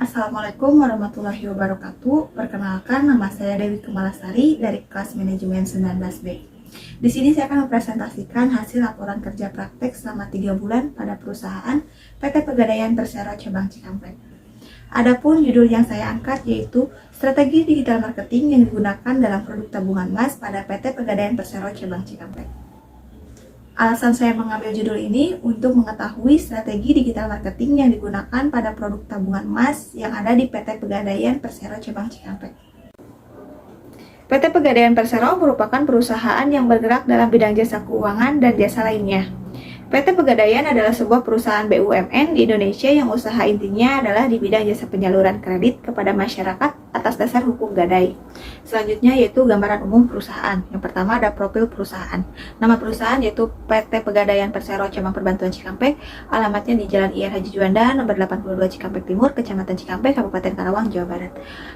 Assalamualaikum warahmatullahi wabarakatuh. Perkenalkan, nama saya Dewi Kemalasari dari kelas manajemen 19B. Di sini saya akan mempresentasikan hasil laporan kerja praktek selama 3 bulan pada perusahaan PT Pegadaian Persero Cabang Cikampek. Adapun judul yang saya angkat yaitu strategi digital marketing yang digunakan dalam produk tabungan emas pada PT Pegadaian Persero Cabang Cikampek. Alasan saya mengambil judul ini untuk mengetahui strategi digital marketing yang digunakan pada produk tabungan emas yang ada di PT Pegadaian Persero Cabang Cikampek. PT Pegadaian Persero merupakan perusahaan yang bergerak dalam bidang jasa keuangan dan jasa lainnya. PT Pegadaian adalah sebuah perusahaan BUMN di Indonesia yang usaha intinya adalah di bidang jasa penyaluran kredit kepada masyarakat atas dasar hukum gadai. Selanjutnya yaitu gambaran umum perusahaan. Yang pertama ada profil perusahaan. Nama perusahaan yaitu PT Pegadaian Persero Cabang Perbantuan Cikampek. Alamatnya di Jalan IR Haji Juanda, nomor 82 Cikampek Timur, Kecamatan Cikampek, Kabupaten Karawang, Jawa Barat.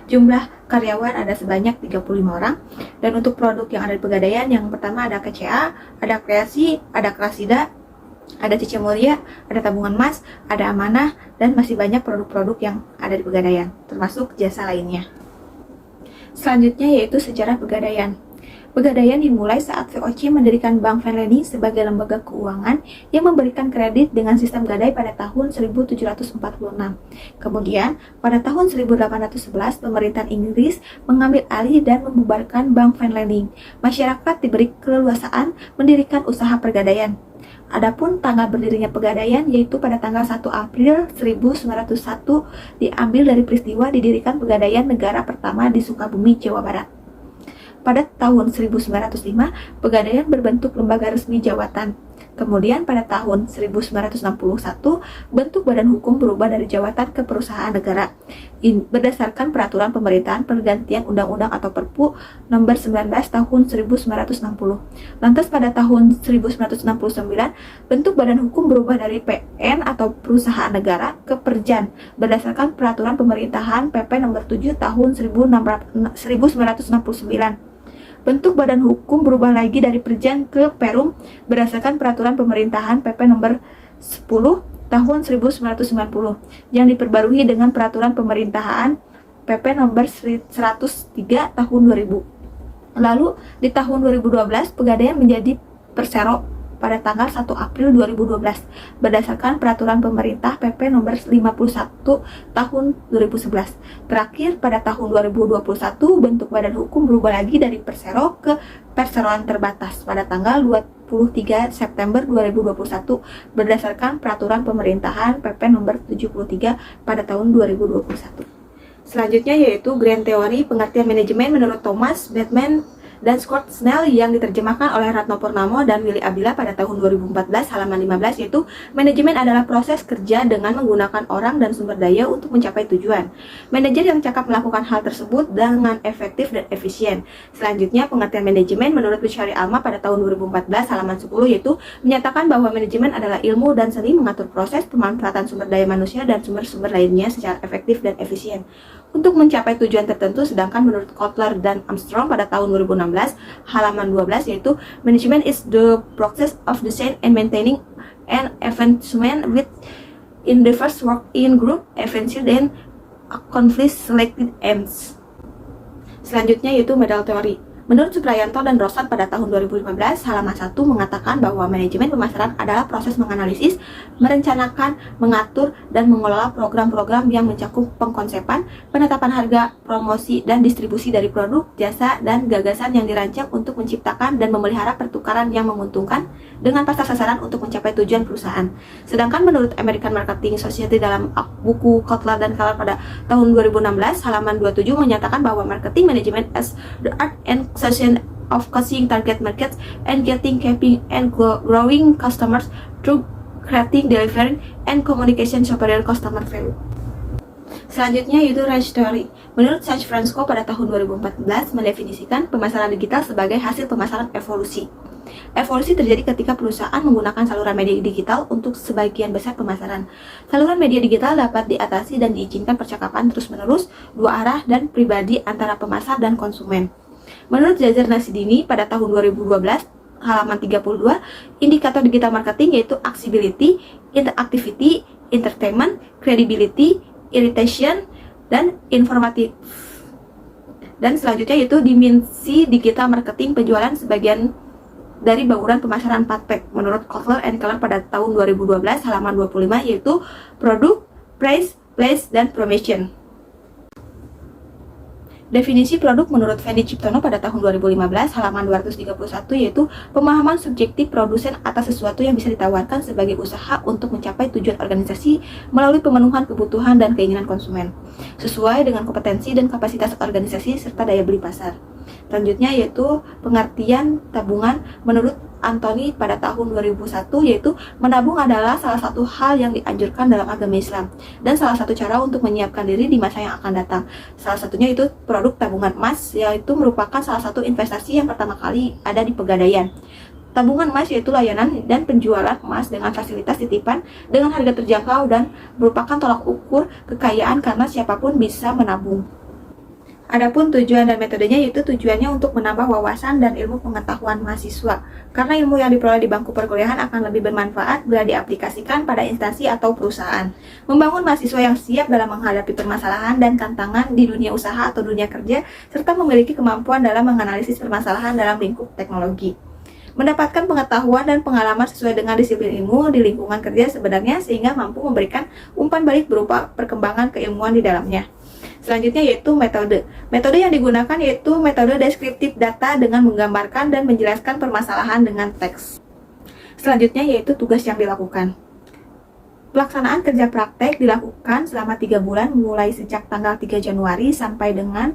Jumlah karyawan ada sebanyak 35 orang. Dan untuk produk yang ada di Pegadaian, yang pertama ada KCA, ada Kreasi, ada Krasida, ada Cice Mulia, ada tabungan emas, ada amanah, dan masih banyak produk-produk yang ada di Pegadaian, termasuk jasa lainnya. Selanjutnya yaitu sejarah Pegadaian. Pegadaian dimulai saat VOC mendirikan Bank Venleni sebagai lembaga keuangan yang memberikan kredit dengan sistem gadai pada tahun 1746. Kemudian, pada tahun 1811, pemerintahan Inggris mengambil alih dan membubarkan Bank Venleni. Masyarakat diberi keleluasaan mendirikan usaha Pegadaian. Adapun tanggal berdirinya Pegadaian yaitu pada tanggal 1 April 1901 diambil dari peristiwa didirikan Pegadaian Negara pertama di Sukabumi, Jawa Barat. Pada tahun 1905, Pegadaian berbentuk lembaga resmi jawatan. Kemudian pada tahun 1961, bentuk badan hukum berubah dari jawatan ke perusahaan negara berdasarkan peraturan pemerintahan pergantian undang-undang atau Perpu nomor 19 tahun 1960. Lantas pada tahun 1969, bentuk badan hukum berubah dari PN atau perusahaan negara ke Perjan berdasarkan peraturan pemerintahan PP nomor 7 tahun 1969. Bentuk badan hukum berubah lagi dari Perjan ke Perum berdasarkan peraturan pemerintahan PP nomor 10 tahun 1990 yang diperbarui dengan peraturan pemerintahan PP nomor 103 tahun 2000. Lalu di tahun 2012 Pegadaian menjadi Persero pada tanggal 1 April 2012 berdasarkan peraturan pemerintah PP nomor 51 tahun 2011. Terakhir pada tahun 2021 bentuk badan hukum berubah lagi dari Persero ke Perseroan Terbatas pada tanggal 23 September 2021 berdasarkan peraturan pemerintahan PP nomor 73 pada tahun 2021. Selanjutnya yaitu Grand Theory pengertian manajemen menurut Thomas Batman dan Scott Snell yang diterjemahkan oleh Ratno Purnamo dan Willy Abdillah pada tahun 2014 halaman 15 yaitu manajemen adalah proses kerja dengan menggunakan orang dan sumber daya untuk mencapai tujuan. Manajer yang cakap melakukan hal tersebut dengan efektif dan efisien. Selanjutnya pengertian manajemen menurut Syari Alma pada tahun 2014 halaman 10 yaitu menyatakan bahwa manajemen adalah ilmu dan seni mengatur proses pemanfaatan sumber daya manusia dan sumber-sumber lainnya secara efektif dan efisien untuk mencapai tujuan tertentu, sedangkan menurut Kotler dan Armstrong pada tahun 2016 halaman 12 yaitu management is the process of design and maintaining an advancement with endeavors work in group efficiency then accomplish selected aims. Selanjutnya yaitu model teori. Menurut Suprayanto dan Rosat pada tahun 2015, halaman 1 mengatakan bahwa manajemen pemasaran adalah proses menganalisis, merencanakan, mengatur, dan mengelola program-program yang mencakup pengkonsepan, penetapan harga, promosi, dan distribusi dari produk, jasa, dan gagasan yang dirancang untuk menciptakan dan memelihara pertukaran yang menguntungkan dengan pasar sasaran untuk mencapai tujuan perusahaan. Sedangkan menurut American Marketing Society dalam buku Kotler dan Keller pada tahun 2016, halaman 27 menyatakan bahwa marketing management as the art and session of causing target markets and keeping and growing customers through creating, delivering, and communication superior customer value. Selanjutnya yaitu Range Theory. Menurut Sach Francisco pada tahun 2014 mendefinisikan pemasaran digital sebagai hasil pemasaran evolusi. Evolusi terjadi ketika perusahaan menggunakan saluran media digital untuk sebagian besar pemasaran. Saluran media digital dapat diatasi dan diizinkan percakapan terus-menerus, dua arah, dan pribadi antara pemasar dan konsumen. Menurut Zazer Nasidini pada tahun 2012 halaman 32, indikator digital marketing yaitu accessibility, interactivity, entertainment, credibility, irritation, dan informatif. Dan selanjutnya yaitu dimensi digital marketing penjualan sebagian dari bauran pemasaran 4P menurut Kotler and Keller pada tahun 2012 halaman 25, yaitu produk, price, place, dan promotion. Definisi produk menurut Fendi Ciptono pada tahun 2015 halaman 231, yaitu pemahaman subjektif produsen atas sesuatu yang bisa ditawarkan sebagai usaha untuk mencapai tujuan organisasi melalui pemenuhan kebutuhan dan keinginan konsumen sesuai dengan kompetensi dan kapasitas organisasi serta daya beli pasar. Selanjutnya yaitu pengertian tabungan menurut Anthony pada tahun 2001, yaitu menabung adalah salah satu hal yang dianjurkan dalam agama Islam dan salah satu cara untuk menyiapkan diri di masa yang akan datang. Salah satunya itu produk tabungan emas, yaitu merupakan salah satu investasi yang pertama kali ada di Pegadaian. Tabungan emas yaitu layanan dan penjualan emas dengan fasilitas titipan dengan harga terjangkau dan merupakan tolak ukur kekayaan karena siapapun bisa menabung. Adapun tujuan dan metodenya, yaitu tujuannya untuk menambah wawasan dan ilmu pengetahuan mahasiswa. Karena ilmu yang diperoleh di bangku perkuliahan akan lebih bermanfaat bila diaplikasikan pada instansi atau perusahaan. Membangun mahasiswa yang siap dalam menghadapi permasalahan dan tantangan di dunia usaha atau dunia kerja, serta memiliki kemampuan dalam menganalisis permasalahan dalam lingkup teknologi. Mendapatkan pengetahuan dan pengalaman sesuai dengan disiplin ilmu di lingkungan kerja sebenarnya, sehingga mampu memberikan umpan balik berupa perkembangan keilmuan di dalamnya. Selanjutnya yaitu metode. Metode yang digunakan yaitu metode deskriptif data dengan menggambarkan dan menjelaskan permasalahan dengan teks. Selanjutnya yaitu tugas yang dilakukan. Pelaksanaan kerja praktek dilakukan selama 3 bulan mulai sejak tanggal 3 Januari sampai dengan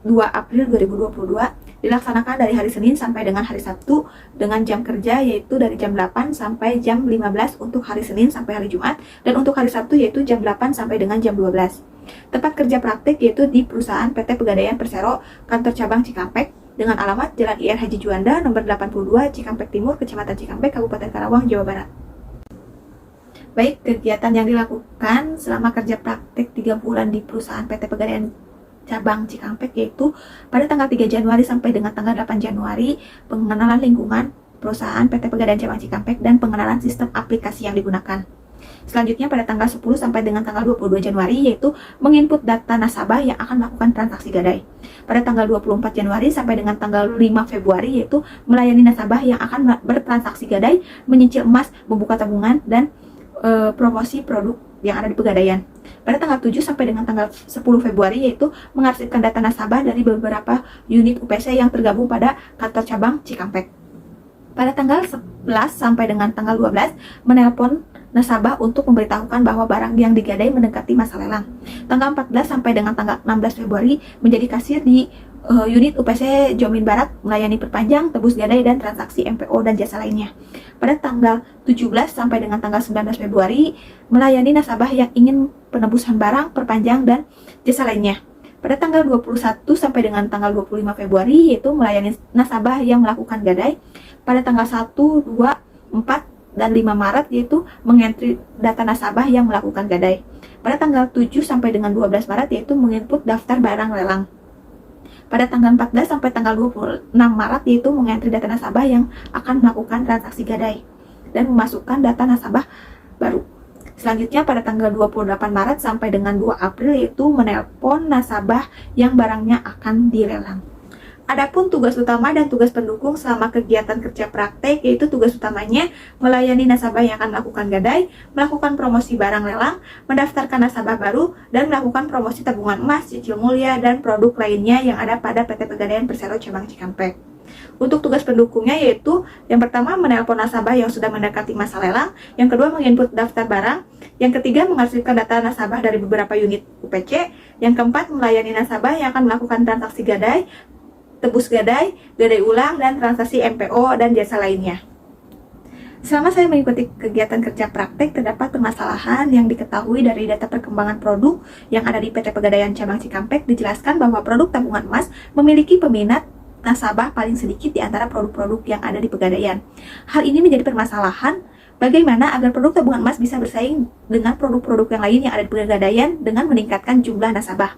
2 April 2022, dilaksanakan dari hari Senin sampai dengan hari Sabtu dengan jam kerja yaitu dari jam 8 sampai jam 15 untuk hari Senin sampai hari Jumat, dan untuk hari Sabtu yaitu jam 8 sampai dengan jam 12. Tempat kerja praktik yaitu di perusahaan PT Pegadaian Persero, kantor cabang Cikampek, dengan alamat Jalan IR Haji Juanda, nomor 82, Cikampek Timur, Kecamatan Cikampek, Kabupaten Karawang, Jawa Barat. Baik, kegiatan yang dilakukan selama kerja praktik 3 bulan di perusahaan PT Pegadaian cabang Cikampek yaitu pada tanggal 3 Januari sampai dengan tanggal 8 Januari, pengenalan lingkungan perusahaan PT Pegadaian cabang Cikampek dan pengenalan sistem aplikasi yang digunakan. Selanjutnya pada tanggal 10 sampai dengan tanggal 22 Januari yaitu menginput data nasabah yang akan melakukan transaksi gadai. Pada tanggal 24 Januari sampai dengan tanggal 5 Februari yaitu melayani nasabah yang akan bertransaksi gadai, menyicil emas, membuka tabungan, dan promosi produk yang ada di Pegadaian. Pada tanggal 7 sampai dengan tanggal 10 Februari yaitu mengarsipkan data nasabah dari beberapa unit UPC yang tergabung pada kantor cabang Cikampek. Pada tanggal 11 sampai dengan tanggal 12 menelpon nasabah untuk memberitahukan bahwa barang yang digadai mendekati masa lelang. Tanggal 14 sampai dengan tanggal 16 Februari menjadi kasir di unit UPC Jomin Barat, melayani perpanjang, tebus gadai, dan transaksi MPO dan jasa lainnya. Pada tanggal 17 sampai dengan tanggal 19 Februari melayani nasabah yang ingin penebusan barang, perpanjang, dan jasa lainnya. Pada tanggal 21 sampai dengan tanggal 25 Februari yaitu melayani nasabah yang melakukan gadai. Pada tanggal 1, 2, 4, dan 5 Maret yaitu mengentri data nasabah yang melakukan gadai. Pada tanggal 7 sampai dengan 12 Maret yaitu menginput daftar barang lelang. Pada tanggal 14 sampai tanggal 26 Maret yaitu mengentri data nasabah yang akan melakukan transaksi gadai dan memasukkan data nasabah baru. Selanjutnya pada tanggal 28 Maret sampai dengan 2 April yaitu menelpon nasabah yang barangnya akan dilelang. Adapun tugas utama dan tugas pendukung selama kegiatan kerja praktek yaitu tugas utamanya melayani nasabah yang akan melakukan gadai, melakukan promosi barang lelang, mendaftarkan nasabah baru, dan melakukan promosi tabungan emas, cicil mulia, dan produk lainnya yang ada pada PT Pegadaian Persero cabang Cikampek. Untuk tugas pendukungnya yaitu yang pertama menelpon nasabah yang sudah mendekati masa lelang, yang kedua menginput daftar barang, yang ketiga mengarsipkan data nasabah dari beberapa unit UPC, yang keempat melayani nasabah yang akan melakukan transaksi gadai, tebus gadai, gadai ulang, dan transaksi MPO dan jasa lainnya. Selama saya mengikuti kegiatan kerja praktek, terdapat permasalahan yang diketahui dari data perkembangan produk yang ada di PT Pegadaian cabang Cikampek. Dijelaskan bahwa produk tabungan emas memiliki peminat nasabah paling sedikit di antara produk-produk yang ada di Pegadaian. Hal ini menjadi permasalahan bagaimana agar produk tabungan emas bisa bersaing dengan produk-produk yang lain yang ada di Pegadaian dengan meningkatkan jumlah nasabah.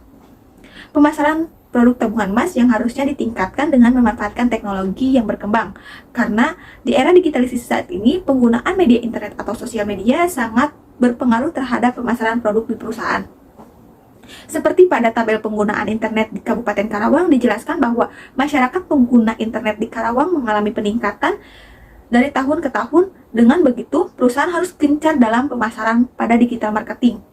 Pemasaran produk tabungan emas yang harusnya ditingkatkan dengan memanfaatkan teknologi yang berkembang. Karena di era digitalisasi saat ini, penggunaan media internet atau sosial media sangat berpengaruh terhadap pemasaran produk di perusahaan. Seperti pada tabel penggunaan internet di Kabupaten Karawang dijelaskan bahwa masyarakat pengguna internet di Karawang mengalami peningkatan dari tahun ke tahun. Dengan begitu, perusahaan harus gencar dalam pemasaran pada digital marketing.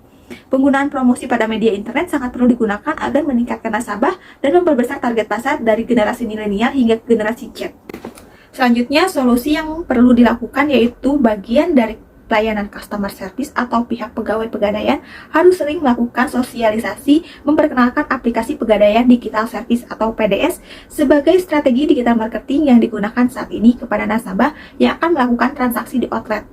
Penggunaan promosi pada media internet sangat perlu digunakan agar meningkatkan nasabah dan memperbesar target pasar dari generasi milenial hingga generasi Z. Selanjutnya, solusi yang perlu dilakukan yaitu bagian dari pelayanan customer service atau pihak pegawai pegadaian harus sering melakukan sosialisasi memperkenalkan aplikasi pegadaian digital service atau PDS sebagai strategi digital marketing yang digunakan saat ini kepada nasabah yang akan melakukan transaksi di outlet.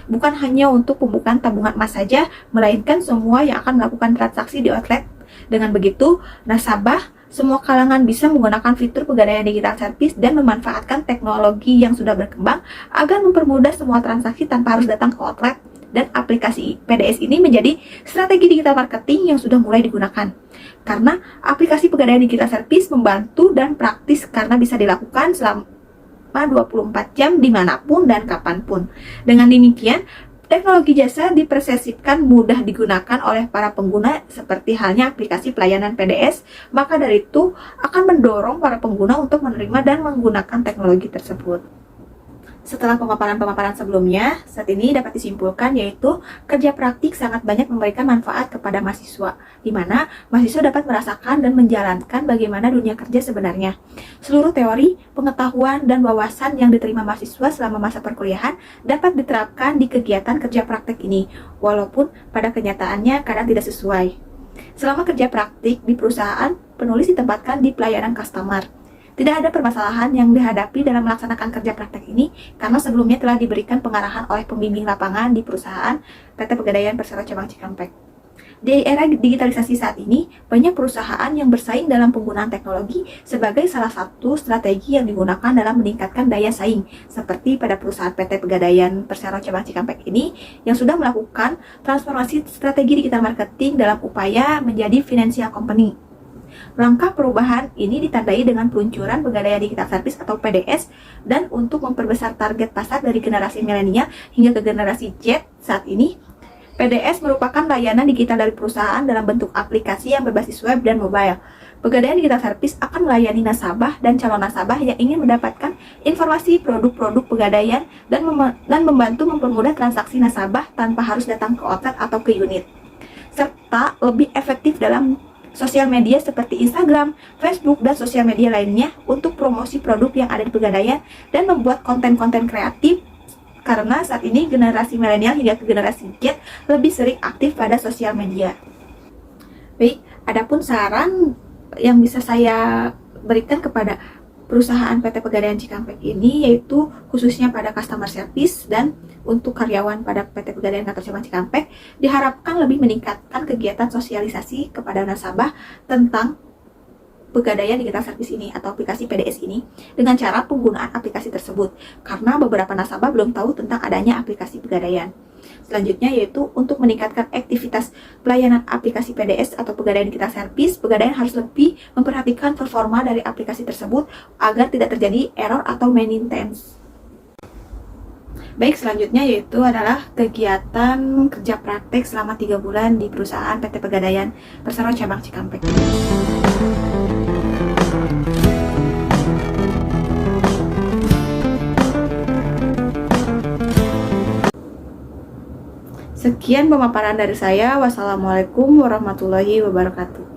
Bukan hanya untuk pembukaan tabungan emas saja, melainkan semua yang akan melakukan transaksi di outlet. Dengan begitu, nasabah semua kalangan bisa menggunakan fitur pegadaian digital service dan memanfaatkan teknologi yang sudah berkembang agar mempermudah semua transaksi tanpa harus datang ke outlet. Dan aplikasi PDS ini menjadi strategi digital marketing yang sudah mulai digunakan. Karena aplikasi pegadaian digital service membantu dan praktis karena bisa dilakukan selama 24 jam dimanapun dan kapanpun. Dengan demikian, teknologi jasa dipersepsikan mudah digunakan oleh para pengguna seperti halnya aplikasi pelayanan PDS, maka dari itu akan mendorong para pengguna untuk menerima dan menggunakan teknologi tersebut. Setelah pemaparan-pemaparan sebelumnya, saat ini dapat disimpulkan yaitu kerja praktik sangat banyak memberikan manfaat kepada mahasiswa, di mana mahasiswa dapat merasakan dan menjalankan bagaimana dunia kerja sebenarnya. Seluruh teori, pengetahuan, dan wawasan yang diterima mahasiswa selama masa perkuliahan dapat diterapkan di kegiatan kerja praktik ini, walaupun pada kenyataannya kadang tidak sesuai. Selama kerja praktik di perusahaan, penulis ditempatkan di pelayanan customer. Tidak ada permasalahan yang dihadapi dalam melaksanakan kerja praktek ini karena sebelumnya telah diberikan pengarahan oleh pembimbing lapangan di perusahaan PT Pegadaian Persero Cabang Cikampek. Di era digitalisasi saat ini, banyak perusahaan yang bersaing dalam penggunaan teknologi sebagai salah satu strategi yang digunakan dalam meningkatkan daya saing, seperti pada perusahaan PT Pegadaian Persero Cabang Cikampek ini yang sudah melakukan transformasi strategi digital marketing dalam upaya menjadi financial company. Langkah perubahan ini ditandai dengan peluncuran Pegadaian Digital Service atau PDS dan untuk memperbesar target pasar dari generasi milenial hingga ke generasi Z saat ini. PDS merupakan layanan digital dari perusahaan dalam bentuk aplikasi yang berbasis web dan mobile. Pegadaian Digital Service akan melayani nasabah dan calon nasabah yang ingin mendapatkan informasi produk-produk pegadaian dan membantu mempermudah transaksi nasabah tanpa harus datang ke outlet atau ke unit, serta lebih efektif dalam sosial media seperti Instagram, Facebook, dan sosial media lainnya untuk promosi produk yang ada di Pegadaian dan membuat konten-konten kreatif karena saat ini generasi milenial hingga ke generasi Z lebih sering aktif pada sosial media. Baik, adapun saran yang bisa saya berikan kepada perusahaan PT Pegadaian Cikampek ini yaitu khususnya pada customer service dan untuk karyawan pada PT Pegadaian Kantor Cabang Cikampek diharapkan lebih meningkatkan kegiatan sosialisasi kepada nasabah tentang Pegadaian Digital Service ini atau aplikasi PDS ini dengan cara penggunaan aplikasi tersebut karena beberapa nasabah belum tahu tentang adanya aplikasi Pegadaian. Selanjutnya yaitu untuk meningkatkan aktivitas pelayanan aplikasi PDS atau Pegadaian Digital Service, Pegadaian harus lebih memperhatikan performa dari aplikasi tersebut agar tidak terjadi error atau maintenance. Baik, selanjutnya yaitu adalah kegiatan kerja praktek selama 3 bulan di perusahaan PT Pegadaian Persero Cabang Cikampek. Sekian pemaparan dari saya. Wassalamualaikum warahmatullahi wabarakatuh.